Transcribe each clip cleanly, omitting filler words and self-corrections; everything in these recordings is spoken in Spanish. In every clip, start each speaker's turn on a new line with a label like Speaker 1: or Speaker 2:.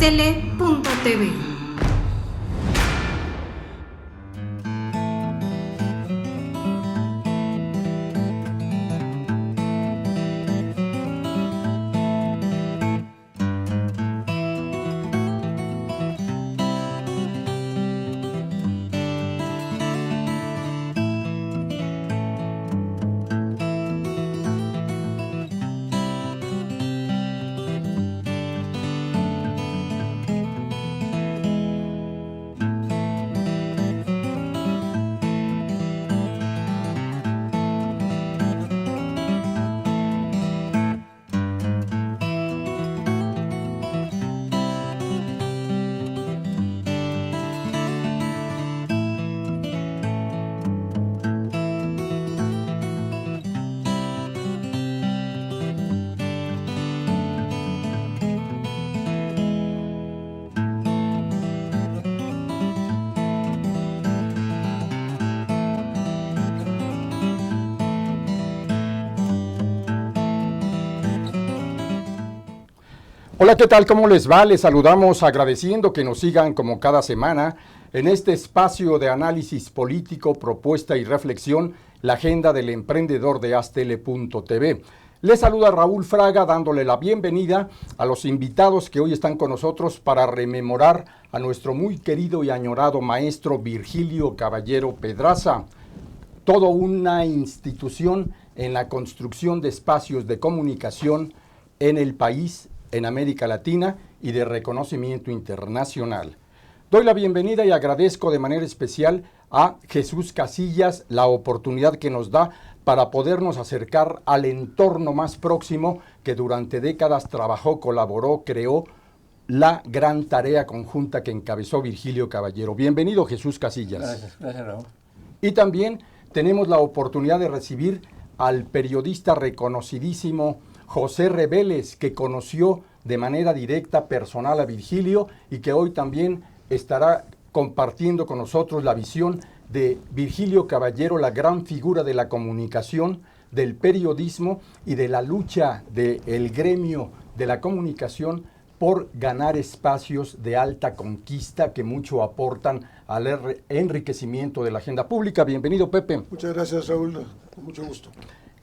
Speaker 1: astele.tv.
Speaker 2: Hola, ¿qué tal? ¿Cómo les va? Les saludamos agradeciendo que nos sigan como cada semana en este espacio de análisis político, propuesta y reflexión, la agenda del emprendedor de astele.tv. Les saluda Raúl Fraga dándole la bienvenida a los invitados que hoy están con nosotros para rememorar a nuestro muy querido y añorado maestro Virgilio Caballero Pedraza, toda una institución en la construcción de espacios de comunicación en el país, en América Latina y de reconocimiento internacional. Doy la bienvenida y agradezco de manera especial a Jesús Casillas la oportunidad que nos da para podernos acercar al entorno más próximo que durante décadas trabajó, colaboró, creó la gran tarea conjunta que encabezó Virgilio Caballero. Bienvenido, Jesús Casillas.
Speaker 3: Gracias Raúl.
Speaker 2: Y también tenemos la oportunidad de recibir al periodista reconocidísimo José Reveles, que conoció de manera directa, personal a Virgilio y que hoy también estará compartiendo con nosotros la visión de Virgilio Caballero, la gran figura de la comunicación, del periodismo y de la lucha del gremio de la comunicación por ganar espacios de alta conquista que mucho aportan al enriquecimiento de la agenda pública. Bienvenido, Pepe.
Speaker 4: Muchas gracias, Raúl, con mucho gusto.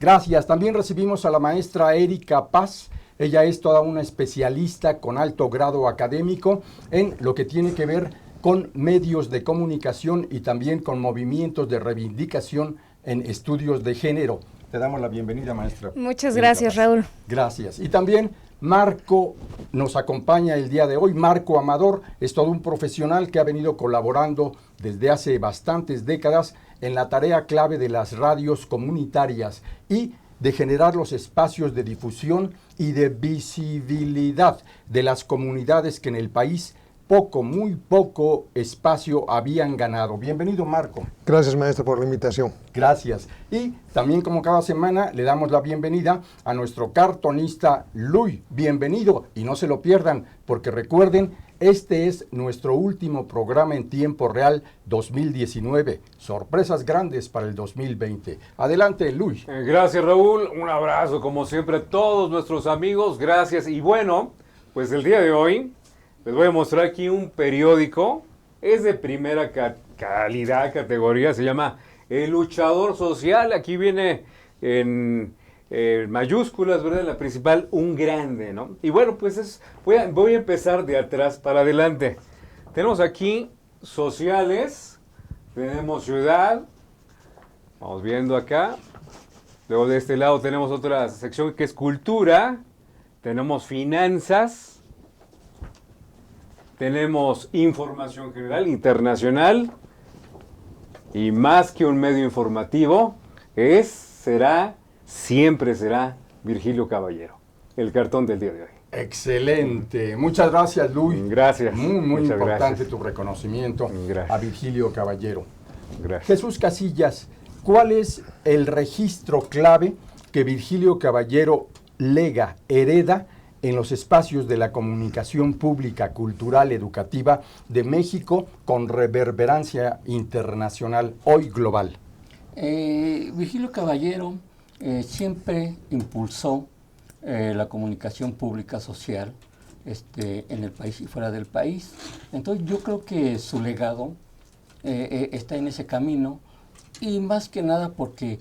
Speaker 2: Gracias. También recibimos a la maestra Erika Paz. Ella es toda una especialista con alto grado académico en lo que tiene que ver con medios de comunicación y también con movimientos de reivindicación en estudios de género. Te damos la bienvenida, maestra.
Speaker 5: Muchas gracias, Raúl.
Speaker 2: Gracias. Y también Marco nos acompaña el día de hoy. Marco Amador es todo un profesional que ha venido colaborando desde hace bastantes décadas en la tarea clave de las radios comunitarias y de generar los espacios de difusión y de visibilidad de las comunidades que en el país muy poco espacio habían ganado. Bienvenido, Marco.
Speaker 4: Gracias, maestro, por la invitación.
Speaker 2: Gracias. Y también, como cada semana, le damos la bienvenida a nuestro cartonista Luis. Bienvenido y no se lo pierdan, porque recuerden, este es nuestro último programa en tiempo real 2019. Sorpresas grandes para el 2020. Adelante, Luis.
Speaker 3: Gracias, Raúl. Un abrazo, como siempre, a todos nuestros amigos. Gracias. Y bueno, pues el día de hoy les voy a mostrar aquí un periódico. Es de primera calidad, categoría. Se llama El Luchador Social. Aquí viene en mayúsculas, ¿verdad? En la principal, un grande, ¿no? Y bueno, pues voy a empezar de atrás para adelante. Tenemos aquí sociales, tenemos ciudad, vamos viendo acá. Luego de este lado tenemos otra sección que es cultura, tenemos finanzas, tenemos información general, internacional, y más que un medio informativo, siempre será Virgilio Caballero, el cartón del día de hoy.
Speaker 2: Excelente. Muchas gracias, Luis.
Speaker 3: Gracias.
Speaker 2: Muy
Speaker 3: Muchas
Speaker 2: importante
Speaker 3: gracias.
Speaker 2: Tu reconocimiento
Speaker 3: Gracias.
Speaker 2: a Virgilio Caballero.
Speaker 3: Gracias.
Speaker 2: Jesús Casillas, ¿cuál es el registro clave que Virgilio Caballero lega, hereda en los espacios de la comunicación pública, cultural, educativa de México con reverberancia internacional, hoy global?
Speaker 6: Virgilio Caballero siempre impulsó la comunicación pública social en el país y fuera del país. Entonces yo creo que su legado está en ese camino, y más que nada porque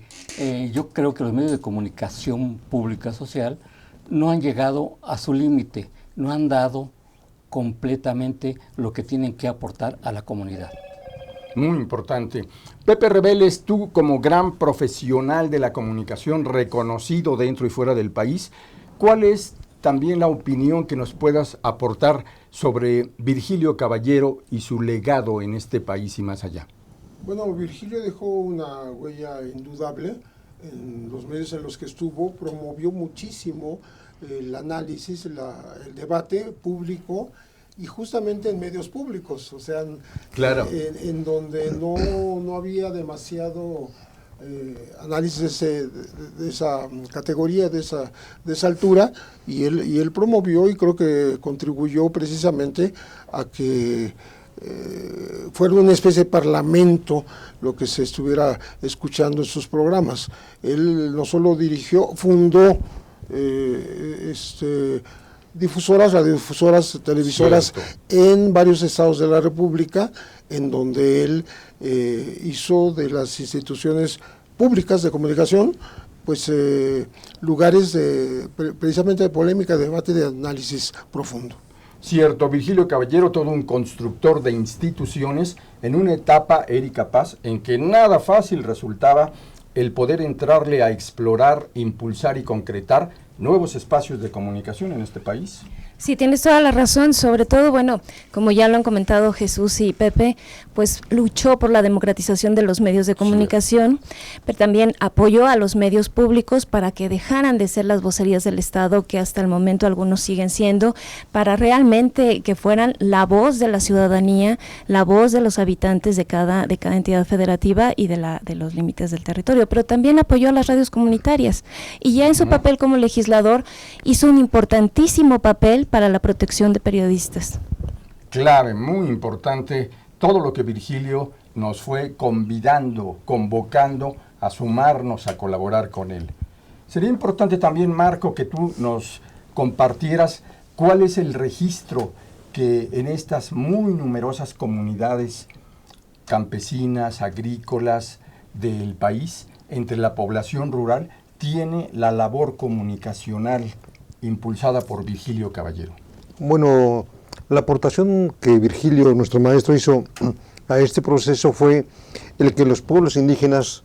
Speaker 6: yo creo que los medios de comunicación pública social no han llegado a su límite, no han dado completamente lo que tienen que aportar a la comunidad.
Speaker 2: Muy importante. Pepe Rebeles, tú como gran profesional de la comunicación reconocido dentro y fuera del país, ¿cuál es también la opinión que nos puedas aportar sobre Virgilio Caballero y su legado en este país y más allá?
Speaker 4: Bueno, Virgilio dejó una huella indudable en los medios en los que estuvo, promovió muchísimo el análisis, el debate público, y justamente en medios públicos, o sea,
Speaker 2: claro,
Speaker 4: en donde no había demasiado análisis de esa categoría, de esa altura, y él promovió y creo que contribuyó precisamente a que fuera una especie de parlamento lo que se estuviera escuchando en sus programas. Él no solo dirigió, fundó difusoras, radiodifusoras, televisoras, cierto, en varios estados de la República, en donde él hizo de las instituciones públicas de comunicación pues lugares precisamente de polémica, de debate, de análisis profundo.
Speaker 2: Cierto, Virgilio Caballero, todo un constructor de instituciones en una etapa, Erika Paz, en que nada fácil resultaba el poder entrarle a explorar, impulsar y concretar nuevos espacios de comunicación en este país.
Speaker 1: Sí, tienes toda la razón, sobre todo, bueno, como ya lo han comentado Jesús y Pepe, pues luchó por la democratización de los medios de comunicación, sí, pero también apoyó a los medios públicos para que dejaran de ser las vocerías del Estado, que hasta el momento algunos siguen siendo, para realmente que fueran la voz de la ciudadanía, la voz de los habitantes de cada entidad federativa y de los límites del territorio, pero también apoyó a las radios comunitarias, y ya en su papel como legislador hizo un importantísimo papel para la protección de periodistas.
Speaker 2: Clave, muy importante, todo lo que Virgilio nos fue convidando, convocando a sumarnos, a colaborar con él. Sería importante también, Marco, que tú nos compartieras cuál es el registro que en estas muy numerosas comunidades campesinas, agrícolas del país, entre la población rural, tiene la labor comunicacional impulsada por Virgilio Caballero.
Speaker 4: Bueno, la aportación que Virgilio, nuestro maestro, hizo a este proceso fue el que los pueblos indígenas,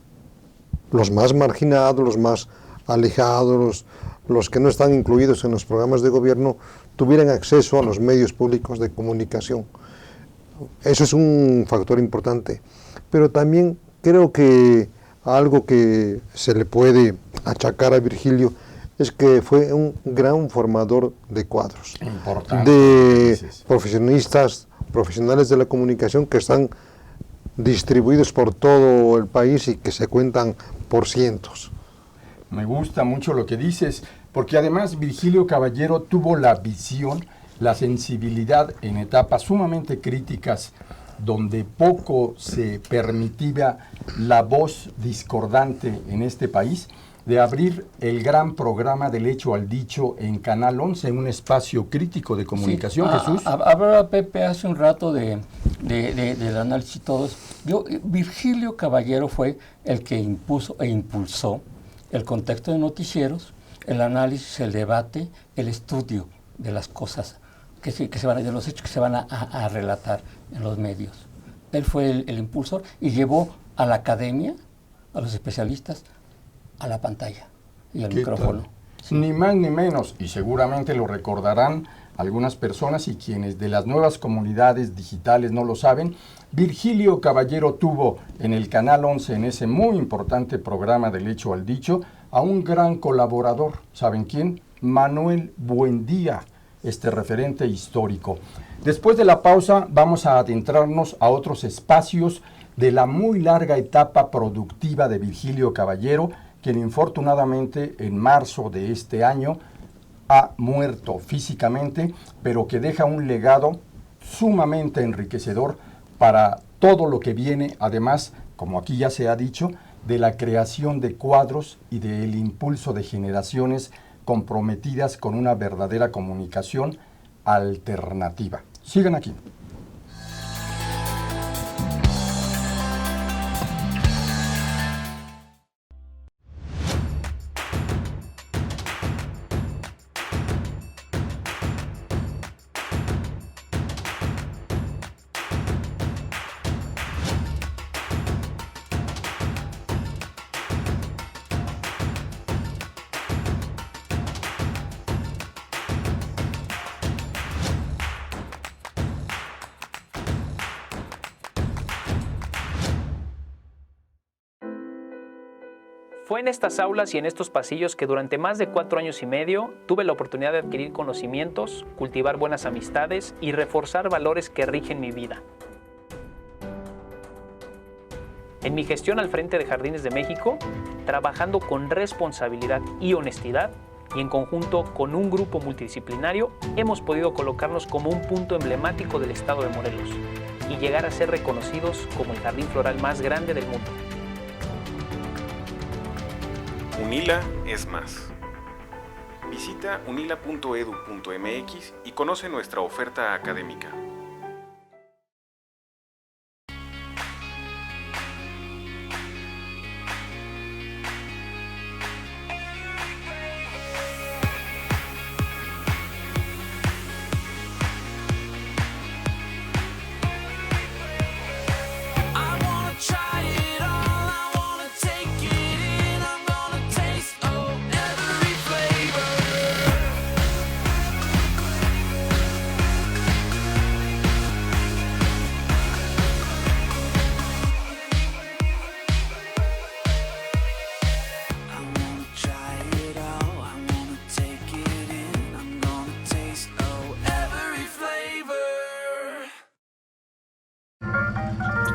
Speaker 4: los más marginados, los más alejados, los que no están incluidos en los programas de gobierno, tuvieran acceso a los medios públicos de comunicación. Eso es un factor importante. Pero también creo que algo que se le puede achacar a Virgilio es que fue un gran formador de cuadros,
Speaker 2: importante,
Speaker 4: de profesionales de la comunicación que están distribuidos por todo el país y que se cuentan por cientos.
Speaker 2: Me gusta mucho lo que dices, porque además Virgilio Caballero tuvo la visión, la sensibilidad en etapas sumamente críticas, donde poco se permitía la voz discordante en este país, de abrir el gran programa del Hecho al Dicho en Canal 11, un espacio crítico de comunicación, sí. Jesús.
Speaker 6: Hablaba Pepe hace un rato del análisis y todo eso. Virgilio Caballero fue el que impuso e impulsó el contexto de noticieros, el análisis, el debate, el estudio de las cosas, de los hechos que se van a relatar en los medios. Él fue el impulsor y llevó a la academia, a los especialistas, a la pantalla y al micrófono.
Speaker 2: Sí. Ni más ni menos, y seguramente lo recordarán algunas personas y quienes de las nuevas comunidades digitales no lo saben, Virgilio Caballero tuvo en el Canal 11, en ese muy importante programa del Hecho al Dicho, a un gran colaborador. ¿Saben quién? Manuel Buendía, este referente histórico. Después de la pausa vamos a adentrarnos a otros espacios de la muy larga etapa productiva de Virgilio Caballero, quien infortunadamente en marzo de este año ha muerto físicamente, pero que deja un legado sumamente enriquecedor para todo lo que viene, además, como aquí ya se ha dicho, de la creación de cuadros y del impulso de generaciones comprometidas con una verdadera comunicación alternativa. Sigan aquí.
Speaker 5: Fue en estas aulas y en estos pasillos que durante más de 4 años y medio tuve la oportunidad de adquirir conocimientos, cultivar buenas amistades y reforzar valores que rigen mi vida. En mi gestión al frente de Jardines de México, trabajando con responsabilidad y honestidad, y en conjunto con un grupo multidisciplinario, hemos podido colocarnos como un punto emblemático del estado de Morelos y llegar a ser reconocidos como el jardín floral más grande del mundo.
Speaker 7: UNILA es más. Visita unila.edu.mx y conoce nuestra oferta académica.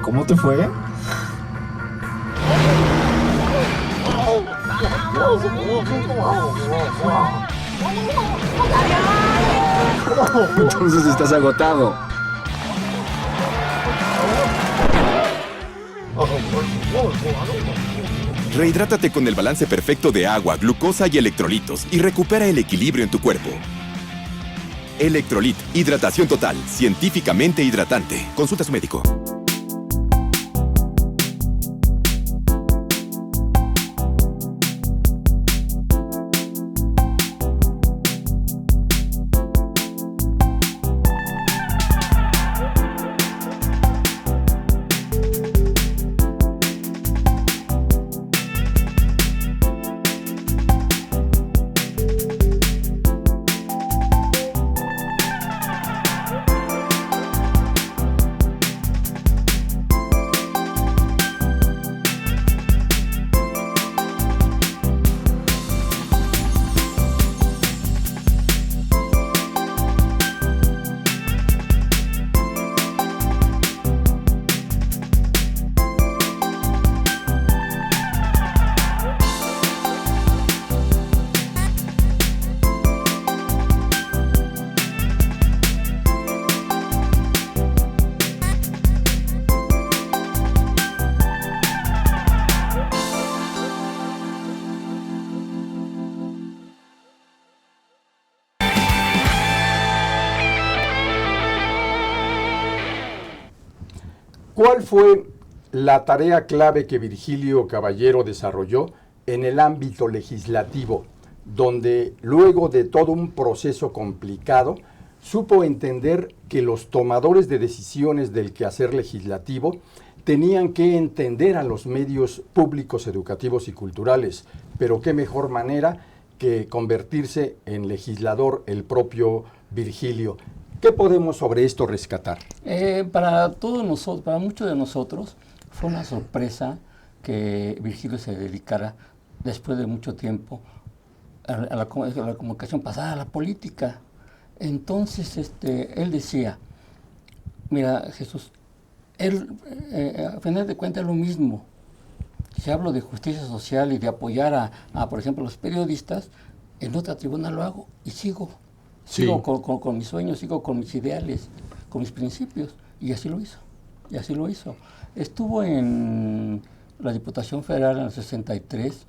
Speaker 8: ¿Cómo te fue? Entonces estás agotado.
Speaker 9: Rehidrátate con el balance perfecto de agua, glucosa y electrolitos y recupera el equilibrio en tu cuerpo. Electrolit, hidratación total, científicamente hidratante. Consulta a su médico.
Speaker 2: ¿Cuál fue la tarea clave que Virgilio Caballero desarrolló en el ámbito legislativo, donde luego de todo un proceso complicado, supo entender que los tomadores de decisiones del quehacer legislativo tenían que entender a los medios públicos, educativos y culturales, pero qué mejor manera que convertirse en legislador el propio Virgilio? ¿Qué podemos sobre esto rescatar?
Speaker 6: Para todos nosotros, para muchos de nosotros, fue una sorpresa que Virgilio se dedicara después de mucho tiempo a la comunicación pasada, a la política. Entonces, él decía, mira, Jesús, a final de cuentas es lo mismo. Si hablo de justicia social y de apoyar por ejemplo, los periodistas, en otra tribuna lo hago y sigo. Sigo con mis sueños, sigo con mis ideales, con mis principios. Y así lo hizo. Y así lo hizo. Estuvo en la Diputación Federal en el 63,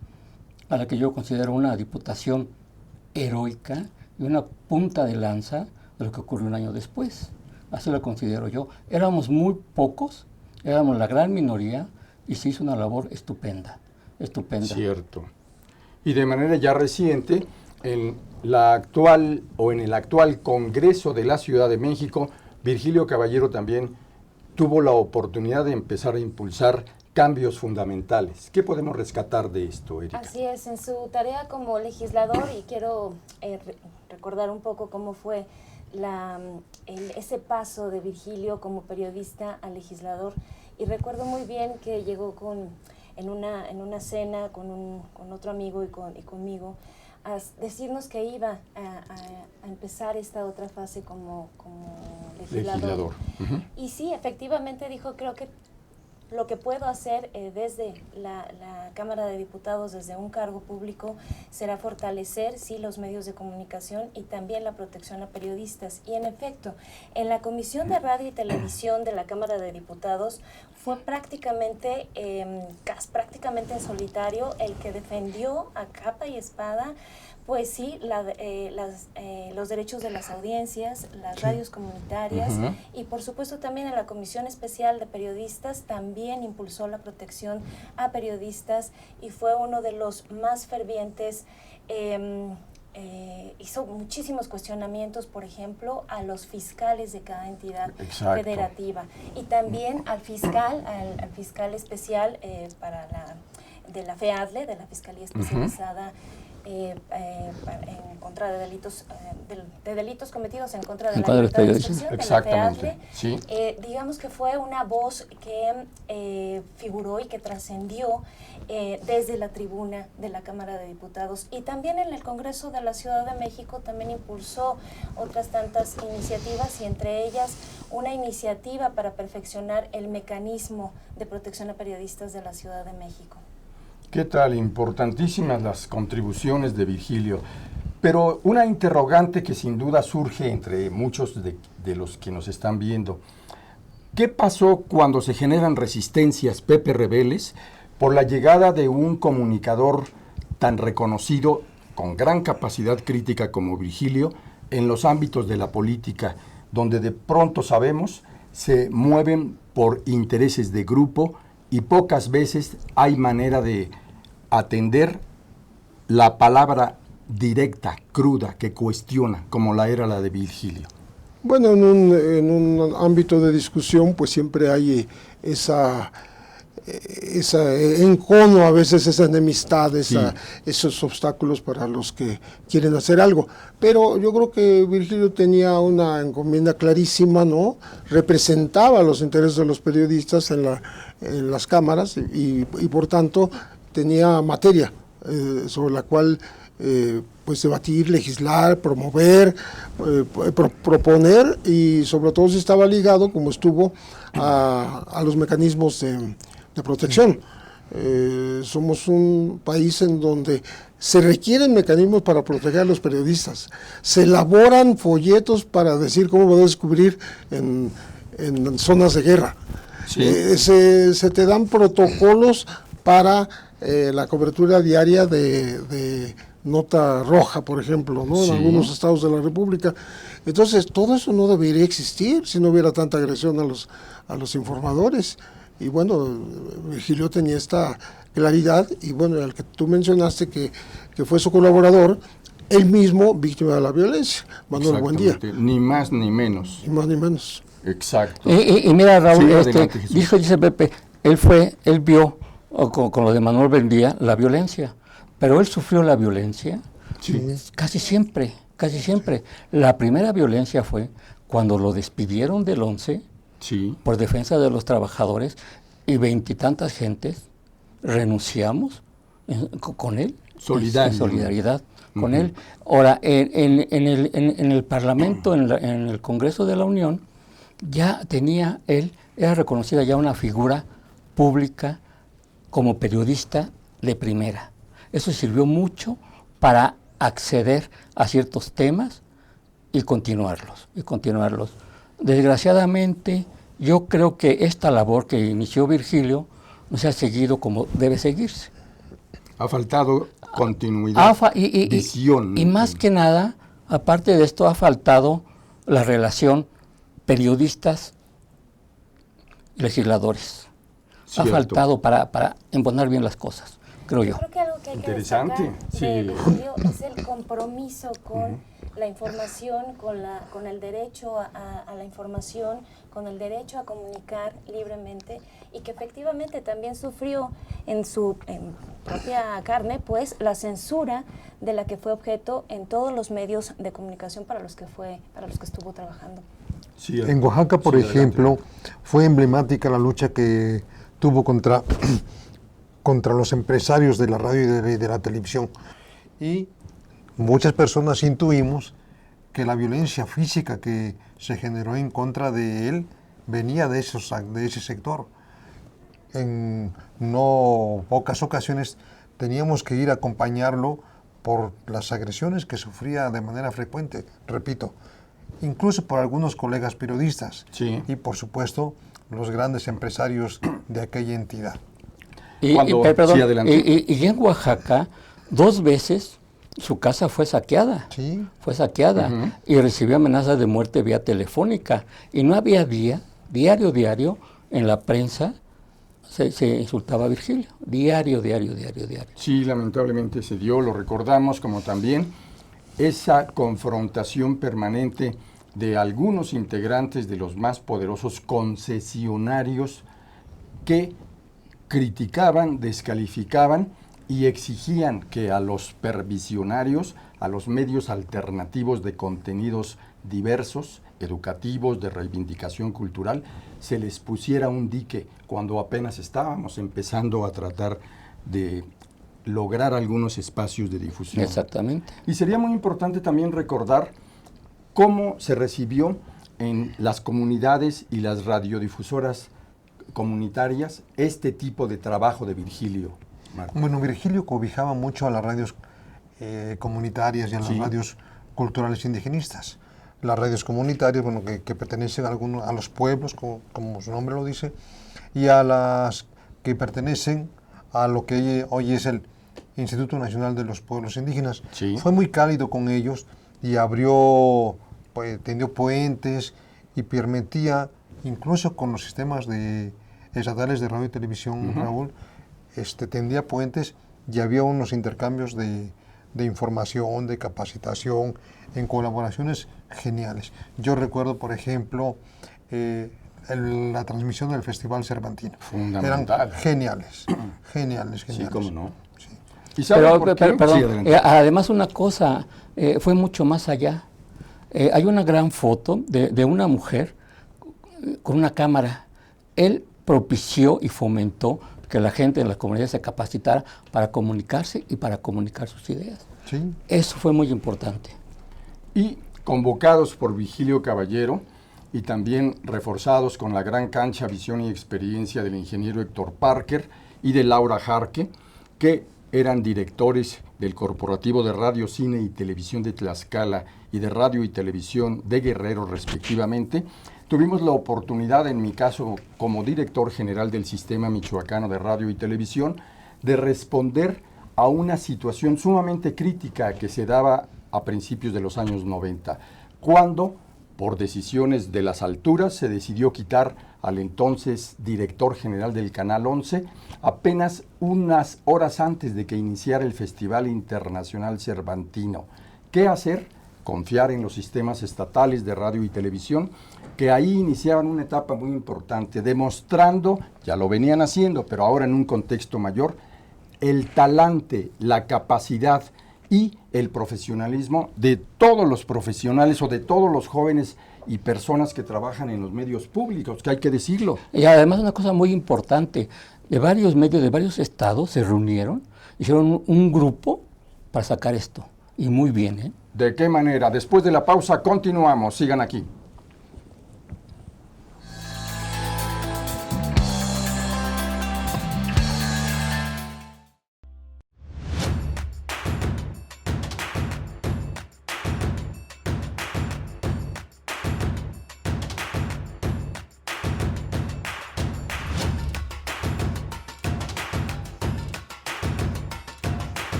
Speaker 6: a la que yo considero una diputación heroica y una punta de lanza, de lo que ocurrió un año después. Así lo considero yo. Éramos muy pocos, éramos la gran minoría, y se hizo una labor estupenda, estupenda.
Speaker 2: Cierto. Y de manera ya reciente, en el actual Congreso de la Ciudad de México, Virgilio Caballero también tuvo la oportunidad de empezar a impulsar cambios fundamentales. ¿Qué podemos rescatar de esto, Erika?
Speaker 1: Así es, en su tarea como legislador, y quiero recordar un poco cómo fue ese paso de Virgilio como periodista a legislador, y recuerdo muy bien que llegó en una cena con otro amigo y conmigo, a decirnos que iba a empezar esta otra fase como legislador. Uh-huh. Y sí, efectivamente dijo, creo que lo que puedo hacer desde la Cámara de Diputados, desde un cargo público, será fortalecer, sí, los medios de comunicación y también la protección a periodistas. Y en efecto, en la Comisión de Radio y Televisión de la Cámara de Diputados fue prácticamente en solitario el que defendió a capa y espada, pues sí, los derechos de las audiencias, las radios comunitarias, uh-huh. Y por supuesto también en la Comisión Especial de Periodistas también impulsó la protección a periodistas y fue uno de los más fervientes. Hizo muchísimos cuestionamientos, por ejemplo, a los fiscales de cada entidad Exacto. federativa, y también al fiscal especial de la FEADLE, de la Fiscalía Especializada, uh-huh. En contra de delitos cometidos en contra de la libertad de expresión, de la FEADLE. Sí. Digamos que fue una voz que figuró y que trascendió desde la tribuna de la Cámara de Diputados, y también en el Congreso de la Ciudad de México también impulsó otras tantas iniciativas, y entre ellas una iniciativa para perfeccionar el mecanismo de protección a periodistas de la Ciudad de México.
Speaker 2: ¿Qué tal? Importantísimas las contribuciones de Virgilio, pero una interrogante que sin duda surge entre muchos de los que nos están viendo. ¿Qué pasó cuando se generan resistencias, Pepe Rebeles, por la llegada de un comunicador tan reconocido, con gran capacidad crítica como Virgilio, en los ámbitos de la política, donde de pronto sabemos se mueven por intereses de grupo y pocas veces hay manera de atender la palabra directa, cruda, que cuestiona, como la era la de Virgilio?
Speaker 10: Bueno, en un ámbito de discusión, pues siempre hay esa encono, a veces esa enemistad, esos obstáculos para los que quieren hacer algo. Pero yo creo que Virgilio tenía una encomienda clarísima, ¿no? Representaba los intereses de los periodistas en las cámaras y por tanto tenía materia sobre la cual pues debatir, legislar, promover, proponer, y sobre todo si estaba ligado, como estuvo, a los mecanismos de protección. Somos un país en donde se requieren mecanismos para proteger a los periodistas. Se elaboran folletos para decir cómo poder descubrir en zonas de guerra. Sí. Se te dan protocolos para la cobertura diaria de nota roja, por ejemplo, ¿no? Sí. En algunos estados de la República. Entonces, todo eso no debería existir si no hubiera tanta agresión a los informadores. Y bueno, Virgilio tenía esta claridad, y bueno, el que tú mencionaste que fue su colaborador, él mismo víctima de la violencia, Manuel Buendía.
Speaker 2: Ni más ni menos.
Speaker 10: Ni más ni menos.
Speaker 2: Exacto.
Speaker 6: Y mira, Raúl, dice Pepe, él vio con lo de Manuel Buendía la violencia, pero él sufrió la violencia casi siempre. La primera violencia fue cuando lo despidieron del 11 por defensa de los trabajadores, y 20 y tantas gentes renunciamos con él, en solidaridad con él. Ahora, en el Parlamento, en el Congreso de la Unión, ya era reconocida ya una figura pública como periodista de primera. Eso sirvió mucho para acceder a ciertos temas y continuarlos. Desgraciadamente, yo creo que esta labor que inició Virgilio no se ha seguido como debe seguirse.
Speaker 2: Ha faltado continuidad, visión.
Speaker 6: Y más que nada, aparte de esto, ha faltado la relación periodistas-legisladores. Ha faltado para embonar bien las cosas, creo yo.
Speaker 1: Creo que algo que hay que
Speaker 2: Interesante,
Speaker 1: destacar de Virgilio es el compromiso con la información, con el derecho a la información, con el derecho a comunicar libremente, y que efectivamente también sufrió en su propia carne pues la censura de la que fue objeto en todos los medios de comunicación para los que estuvo trabajando.
Speaker 2: Sí,
Speaker 4: en Oaxaca, por ejemplo, fue emblemática la lucha que tuvo contra los empresarios de la radio y de la televisión. Y muchas personas intuimos que la violencia física que se generó en contra de él venía de ese sector. En no pocas ocasiones teníamos que ir a acompañarlo por las agresiones que sufría de manera frecuente, repito, incluso por algunos colegas periodistas y por supuesto los grandes empresarios de aquella entidad.
Speaker 6: Y en Oaxaca 2 veces su casa fue saqueada, y recibió amenazas de muerte vía telefónica, y no había diario en la prensa se insultaba a Virgilio, diario.
Speaker 2: Sí, lamentablemente se dio, lo recordamos, como también esa confrontación permanente de algunos integrantes de los más poderosos concesionarios que criticaban, descalificaban y exigían que a los pervisionarios, a los medios alternativos de contenidos diversos, educativos, de reivindicación cultural, se les pusiera un dique cuando apenas estábamos empezando a tratar de lograr algunos espacios de difusión.
Speaker 6: Exactamente.
Speaker 2: Y sería muy importante también recordar cómo se recibió en las comunidades y las radiodifusoras comunitarias este tipo de trabajo de Virgilio. Marco.
Speaker 4: Bueno, Virgilio cobijaba mucho a las radios comunitarias y a las radios culturales indigenistas. Las radios comunitarias, bueno, que pertenecen a los pueblos, como su nombre lo dice, y a las que pertenecen a lo que hoy es el Instituto Nacional de los Pueblos Indígenas. Fue muy cálido con ellos y tendió puentes y permitía, incluso con los sistemas estatales de radio y televisión, Raúl, tendía puentes y había unos intercambios de información, de capacitación, en colaboraciones geniales. Yo recuerdo, por ejemplo, la transmisión del Festival Cervantino.
Speaker 2: Fundamental.
Speaker 4: Eran geniales.
Speaker 2: Sí, cómo no.
Speaker 4: Sí.
Speaker 2: ¿Y sabe por qué?
Speaker 6: Perdón, además una cosa, fue mucho más allá. Hay una gran foto de una mujer con una cámara. Él propició y fomentó que la gente en la comunidad se capacitara para comunicarse y para comunicar sus ideas.
Speaker 4: Sí.
Speaker 6: Eso fue muy importante.
Speaker 2: Y convocados por Virgilio Caballero y también reforzados con la gran cancha, visión y experiencia del ingeniero Héctor Parker y de Laura Jarque, que eran directores del Corporativo de Radio, Cine y Televisión de Tlaxcala y de Radio y Televisión de Guerrero, respectivamente, tuvimos la oportunidad, en mi caso como director general del Sistema Michoacano de Radio y Televisión, de responder a una situación sumamente crítica que se daba a principios de los años 90, cuando, por decisiones de las alturas, se decidió quitar al entonces director general del Canal 11, apenas unas horas antes de que iniciara el Festival Internacional Cervantino. ¿Qué hacer? Confiar en los sistemas estatales de radio y televisión, que ahí iniciaban una etapa muy importante, demostrando, ya lo venían haciendo, pero ahora en un contexto mayor, el talante, la capacidad y el profesionalismo de todos los profesionales o de todos los jóvenes y personas que trabajan en los medios públicos, que hay que decirlo.
Speaker 6: Y además una cosa muy importante, de varios medios, de varios estados se reunieron, hicieron un grupo para sacar esto, y muy bien, ¿eh?
Speaker 2: ¿De qué manera? Después de la pausa continuamos, sigan aquí.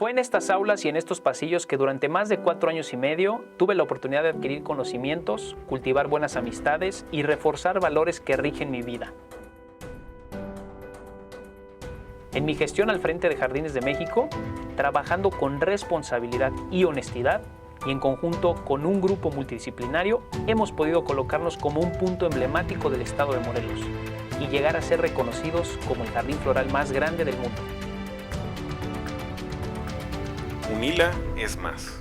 Speaker 5: Fue en estas aulas y en estos pasillos que durante más de 4 años y medio tuve la oportunidad de adquirir conocimientos, cultivar buenas amistades y reforzar valores que rigen mi vida. En mi gestión al frente de Jardines de México, trabajando con responsabilidad y honestidad, y en conjunto con un grupo multidisciplinario, hemos podido colocarnos como un punto emblemático del estado de Morelos y llegar a ser reconocidos como el jardín floral más grande del mundo.
Speaker 7: UNILA es más.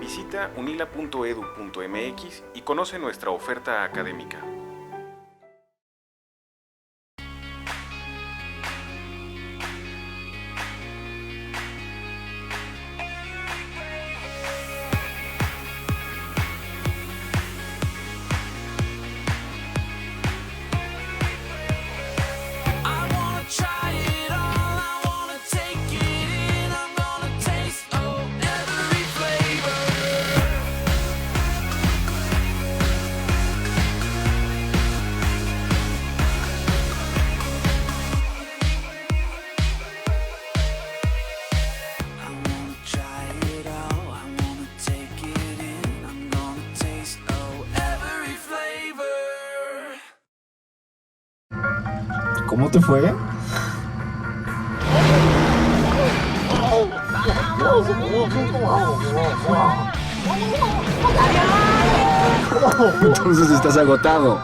Speaker 7: Visita unila.edu.mx y conoce nuestra oferta académica.
Speaker 8: ¿Cómo te fue? Entonces estás agotado.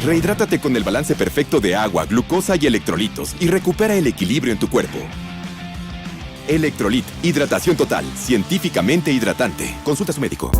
Speaker 9: Rehidrátate con el balance perfecto de agua, glucosa y electrolitos y recupera el equilibrio en tu cuerpo. Electrolit, hidratación total, científicamente hidratante. Consulta a su médico.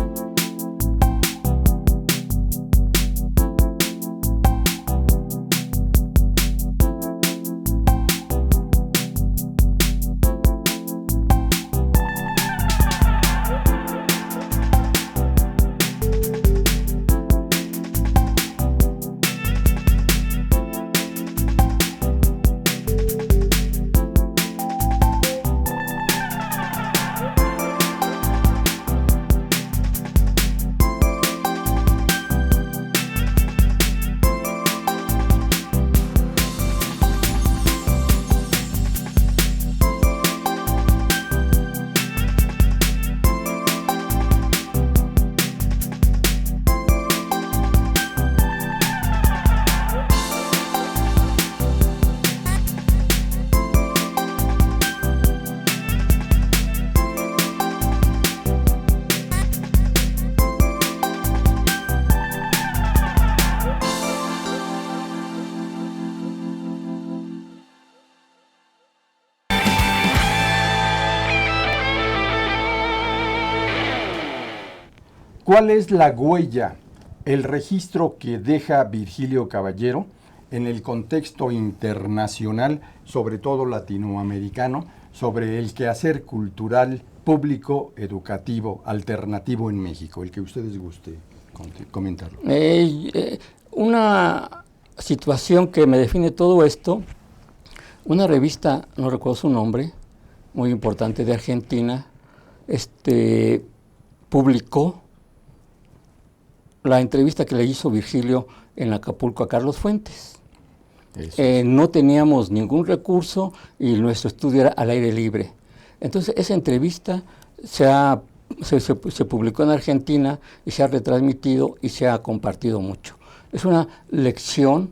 Speaker 2: ¿Cuál es la huella, el registro que deja Virgilio Caballero en el contexto internacional, sobre todo latinoamericano, sobre el quehacer cultural, público, educativo, alternativo en México? El que ustedes guste comentarlo.
Speaker 6: Una situación que me define todo esto, una revista, no recuerdo su nombre, muy importante de Argentina, publicó la entrevista que le hizo Virgilio en Acapulco a Carlos Fuentes. No teníamos ningún recurso y nuestro estudio era al aire libre. Entonces esa entrevista se publicó en Argentina y se ha retransmitido y se ha compartido mucho. Es una lección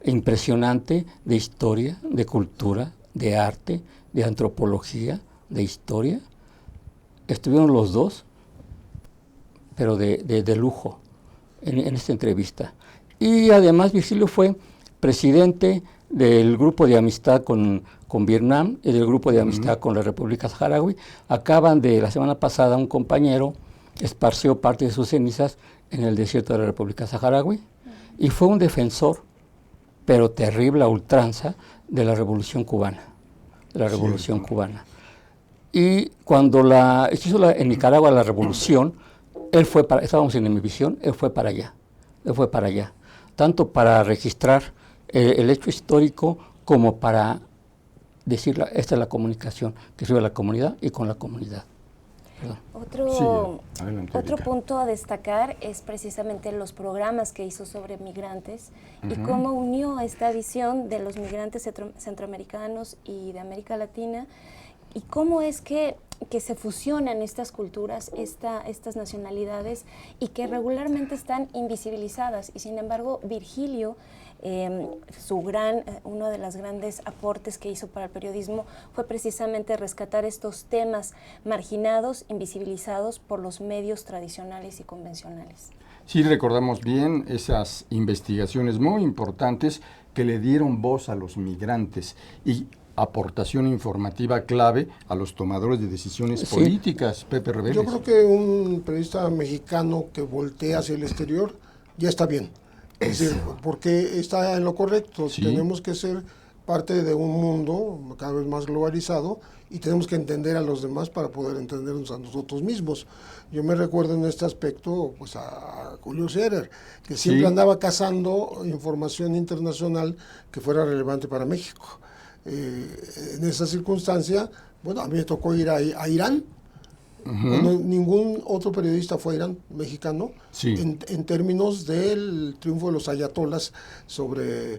Speaker 6: impresionante de historia, de cultura, de arte, de antropología, de historia. Estuvieron los dos, pero de lujo en esta entrevista. Y además Virgilio fue presidente del grupo de amistad con Vietnam y del grupo de amistad con la República Saharaui. La semana pasada, un compañero esparció parte de sus cenizas en el desierto de la República Saharaui y fue un defensor, pero terrible a ultranza, de la Revolución Cubana. Y cuando se hizo en Nicaragua la revolución, estábamos en Emivisión, él fue para allá, tanto para registrar el hecho histórico como para decir, esta es la comunicación que sirve a la comunidad y con la comunidad.
Speaker 1: Otro punto a destacar es precisamente los programas que hizo sobre migrantes y cómo unió esta visión de los migrantes centroamericanos y de América Latina y cómo es que se fusionan estas culturas, estas nacionalidades y que regularmente están invisibilizadas. Y sin embargo, Virgilio, uno de los grandes aportes que hizo para el periodismo fue precisamente rescatar estos temas marginados, invisibilizados por los medios tradicionales y convencionales.
Speaker 2: Sí, recordamos bien esas investigaciones muy importantes que le dieron voz a los migrantes y aportación informativa clave a los tomadores de decisiones políticas. Pepe Reveles.
Speaker 10: Yo creo que un periodista mexicano que voltea hacia el exterior ya está bien. Es decir, porque está en lo correcto. Sí. Tenemos que ser parte de un mundo cada vez más globalizado y tenemos que entender a los demás para poder entendernos a nosotros mismos. Yo me recuerdo en este aspecto pues a Julio Scherer, que siempre andaba cazando información internacional que fuera relevante para México. En esa circunstancia, bueno, a mí me tocó ir a Irán. Cuando ningún otro periodista fue a Irán, mexicano, en términos del triunfo de los ayatolas sobre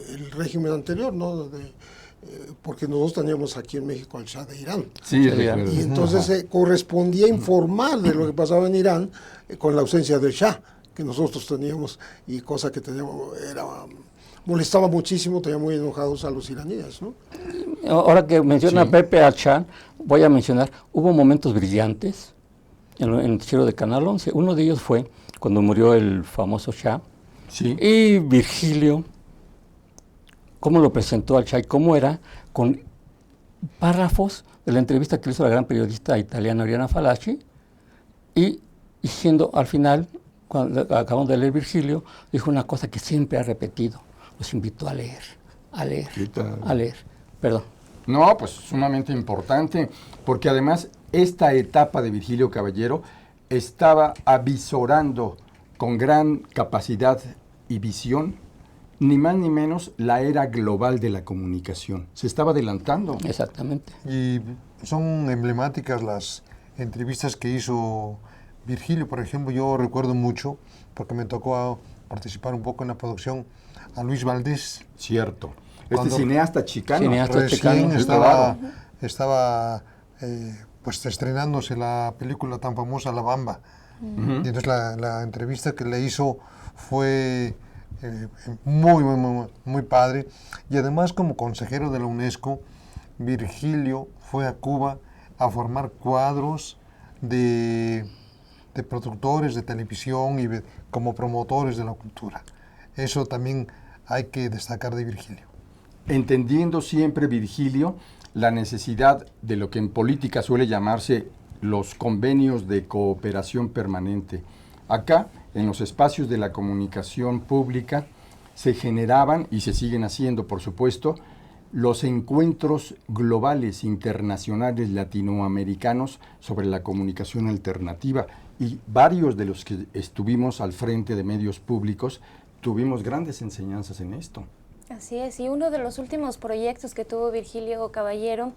Speaker 10: el régimen anterior, ¿no? Porque nosotros teníamos aquí en México al Shah de Irán. Y entonces correspondía informar de lo que pasaba en Irán con la ausencia del Shah que nosotros teníamos, y cosa que teníamos molestaba muchísimo, tenía muy enojados a los iraníes, ¿no?
Speaker 6: Ahora que menciona Pepe al Shah, voy a mencionar, hubo momentos brillantes en el noticiero de Canal 11. Uno de ellos fue cuando murió el famoso Shah. Y Virgilio, cómo lo presentó al Shah y cómo era, con párrafos de la entrevista que le hizo la gran periodista italiana Oriana Fallaci, y diciendo al final, cuando acabamos de leer Virgilio, dijo una cosa que siempre ha repetido: los invitó a leer, a leer. Perdón.
Speaker 2: No, pues sumamente importante, porque además esta etapa de Virgilio Caballero estaba avisorando con gran capacidad y visión, ni más ni menos, la era global de la comunicación. Se estaba adelantando.
Speaker 6: Exactamente.
Speaker 4: Y son emblemáticas las entrevistas que hizo Virgilio. Por ejemplo, yo recuerdo mucho, porque me tocó participar un poco en la producción, a Luis Valdés.
Speaker 2: Cierto. Cineasta chicano.
Speaker 4: Estaba pues estrenándose la película tan famosa La Bamba. Y entonces la entrevista que le hizo fue muy padre. Y además, como consejero de la UNESCO, Virgilio fue a Cuba a formar cuadros de productores de televisión y como promotores de la cultura. Eso también hay que destacar de Virgilio.
Speaker 2: Entendiendo siempre, Virgilio, la necesidad de lo que en política suele llamarse los convenios de cooperación permanente. Acá, en los espacios de la comunicación pública, se generaban, y se siguen haciendo, por supuesto, los encuentros globales, internacionales, latinoamericanos sobre la comunicación alternativa. Y varios de los que estuvimos al frente de medios públicos tuvimos grandes enseñanzas en esto.
Speaker 1: Así es, y uno de los últimos proyectos que tuvo Virgilio Caballero,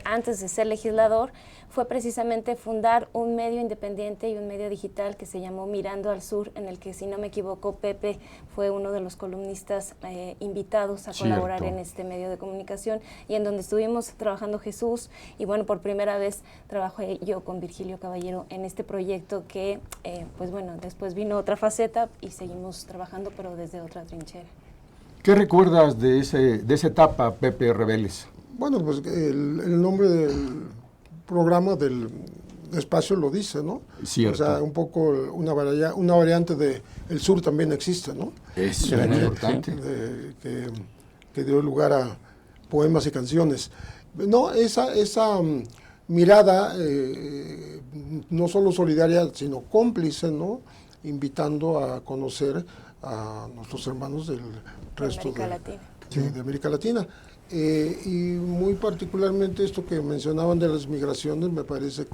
Speaker 1: antes de ser legislador, fue precisamente fundar un medio independiente y un medio digital que se llamó Mirando al Sur, en el que, si no me equivoco, Pepe fue uno de los columnistas invitados a colaborar en este medio de comunicación, y en donde estuvimos trabajando Jesús, y bueno, por primera vez trabajé yo con Virgilio Caballero en este proyecto que, pues bueno, después vino otra faceta y seguimos trabajando, pero desde otra trinchera.
Speaker 2: ¿Qué recuerdas de esa etapa, Pepe Reveles?
Speaker 10: Bueno, pues el nombre del programa del espacio lo dice, ¿no?
Speaker 2: Cierto.
Speaker 10: O sea, un poco una variante de El Sur también existe, ¿no?
Speaker 2: Es muy importante.
Speaker 10: Que dio lugar a poemas y canciones. No, esa mirada, no solo solidaria, sino cómplice, ¿no? Invitando a conocer a nuestros hermanos del resto de América Latina. Y muy particularmente esto que mencionaban de las migraciones, me parece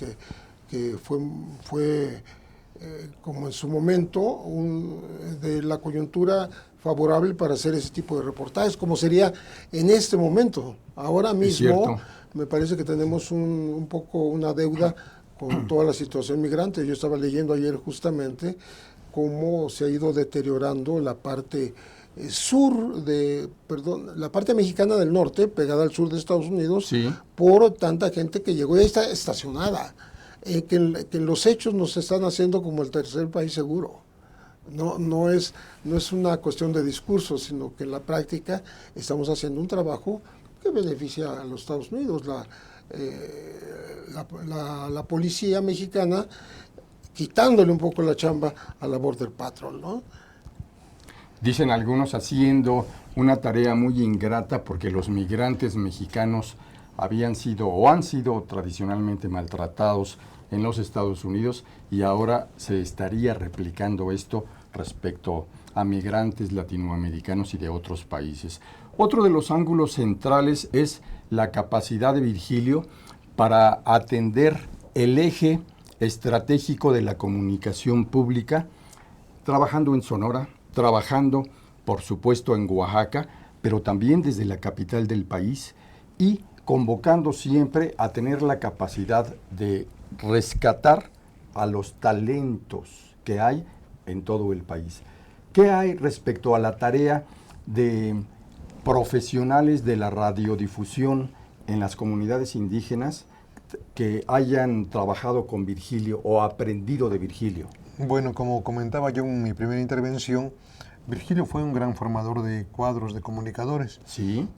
Speaker 10: que fue como en su momento, de la coyuntura favorable para hacer ese tipo de reportajes, como sería en este momento. Ahora mismo me parece que tenemos un poco una deuda con toda la situación migrante. Yo estaba leyendo ayer justamente cómo se ha ido deteriorando la parte la parte mexicana del norte, pegada al sur de Estados Unidos, por tanta gente que llegó y está estacionada. Que los hechos nos están haciendo como el tercer país seguro. No es una cuestión de discurso, sino que en la práctica estamos haciendo un trabajo que beneficia a los Estados Unidos. La policía mexicana quitándole un poco la chamba a la Border Patrol, ¿no?
Speaker 2: Dicen algunos haciendo una tarea muy ingrata porque los migrantes mexicanos habían sido o han sido tradicionalmente maltratados en los Estados Unidos y ahora se estaría replicando esto respecto a migrantes latinoamericanos y de otros países. Otro de los ángulos centrales es la capacidad de Virgilio para atender el eje estratégico de la comunicación pública, trabajando en Sonora, trabajando, por supuesto, en Oaxaca, pero también desde la capital del país y convocando siempre a tener la capacidad de rescatar a los talentos que hay en todo el país. ¿Qué hay respecto a la tarea de profesionales de la radiodifusión en las comunidades indígenas que hayan trabajado con Virgilio o aprendido de Virgilio?
Speaker 4: Bueno, como comentaba yo en mi primera intervención, Virgilio fue un gran formador de cuadros de comunicadores.
Speaker 2: Sí.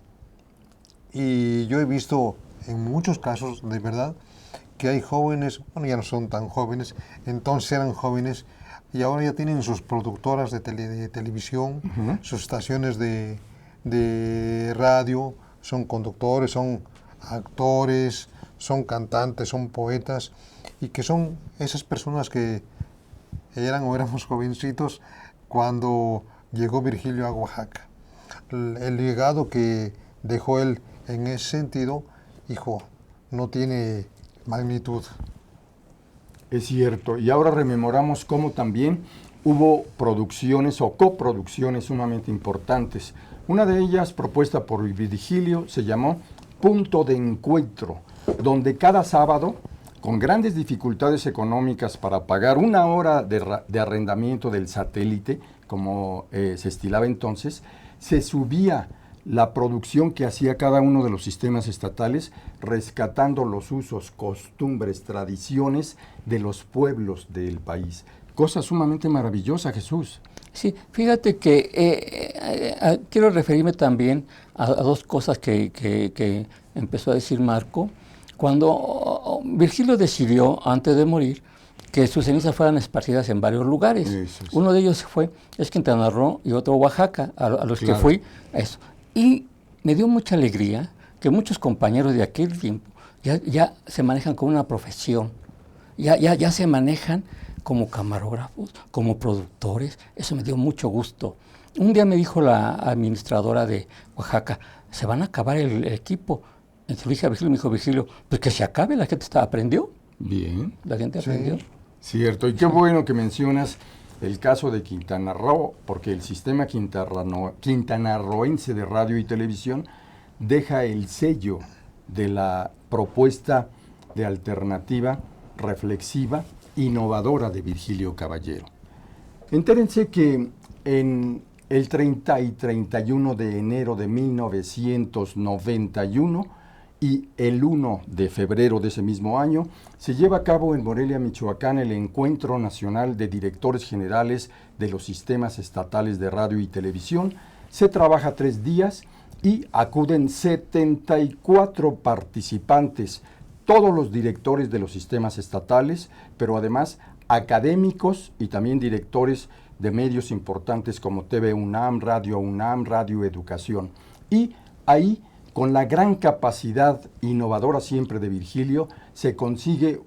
Speaker 4: Y yo he visto en muchos casos, de verdad, que hay jóvenes, bueno, ya no son tan jóvenes, entonces eran jóvenes y ahora ya tienen sus productoras de televisión, sus estaciones de radio, son conductores, son actores, son cantantes, son poetas, y que son esas personas que eran o éramos jovencitos cuando llegó Virgilio a Oaxaca. El legado que dejó él en ese sentido, hijo, no tiene magnitud.
Speaker 2: Es cierto, y ahora rememoramos cómo también hubo producciones o coproducciones sumamente importantes. Una de ellas, propuesta por Virgilio, se llamó Punto de Encuentro, donde cada sábado, con grandes dificultades económicas para pagar una hora de arrendamiento del satélite, como se estilaba entonces, se subía la producción que hacía cada uno de los sistemas estatales, rescatando los usos, costumbres, tradiciones de los pueblos del país. Cosa sumamente maravillosa, Jesús.
Speaker 6: Sí, fíjate que quiero referirme también a dos cosas que empezó a decir Marco. Cuando Virgilio decidió, antes de morir, que sus cenizas fueran esparcidas en varios lugares. Eso. Uno de ellos fue Quintana Roo y otro Oaxaca, a los que fui. Eso. Y me dio mucha alegría que muchos compañeros de aquel tiempo ya se manejan como una profesión, ya se manejan como camarógrafos, como productores. Eso me dio mucho gusto. Un día me dijo la administradora de Oaxaca, se van a acabar el equipo. Entonces le dije a Virgilio, me dijo Virgilio, pues que se acabe, la gente aprendió.
Speaker 2: Bien.
Speaker 6: La gente aprendió.
Speaker 2: Cierto, y qué bueno que mencionas el caso de Quintana Roo, porque el sistema quintanarroense de radio y televisión deja el sello de la propuesta de alternativa reflexiva, innovadora de Virgilio Caballero. Entérense que en el 30 y 31 de enero de 1991 y el 1 de febrero de ese mismo año se lleva a cabo en Morelia, Michoacán, el Encuentro Nacional de Directores Generales de los Sistemas Estatales de Radio y Televisión. Se trabaja 3 días y acuden 74 participantes, todos los directores de los sistemas estatales, pero además académicos y también directores de medios importantes como TV UNAM, Radio Educación. Y ahí, con la gran capacidad innovadora siempre de Virgilio, se consigue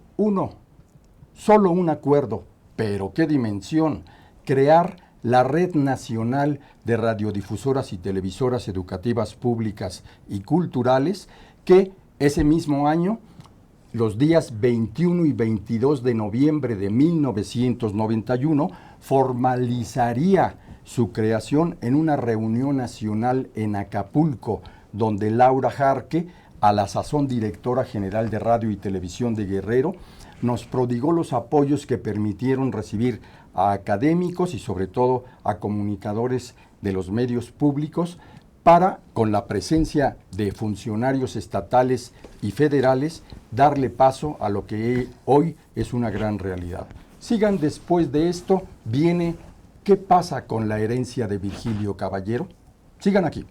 Speaker 2: solo un acuerdo, pero qué dimensión, crear la Red Nacional de Radiodifusoras y Televisoras Educativas Públicas y Culturales, que ese mismo año los días 21 y 22 de noviembre de 1991, formalizaría su creación en una reunión nacional en Acapulco, donde Laura Jarque, a la sazón directora general de Radio y Televisión de Guerrero, nos prodigó los apoyos que permitieron recibir a académicos y sobre todo a comunicadores de los medios públicos para, con la presencia de funcionarios estatales y federales, darle paso a lo que hoy es una gran realidad. Sigan después de esto, viene ¿qué pasa con la herencia de Virgilio Caballero? Sigan aquí.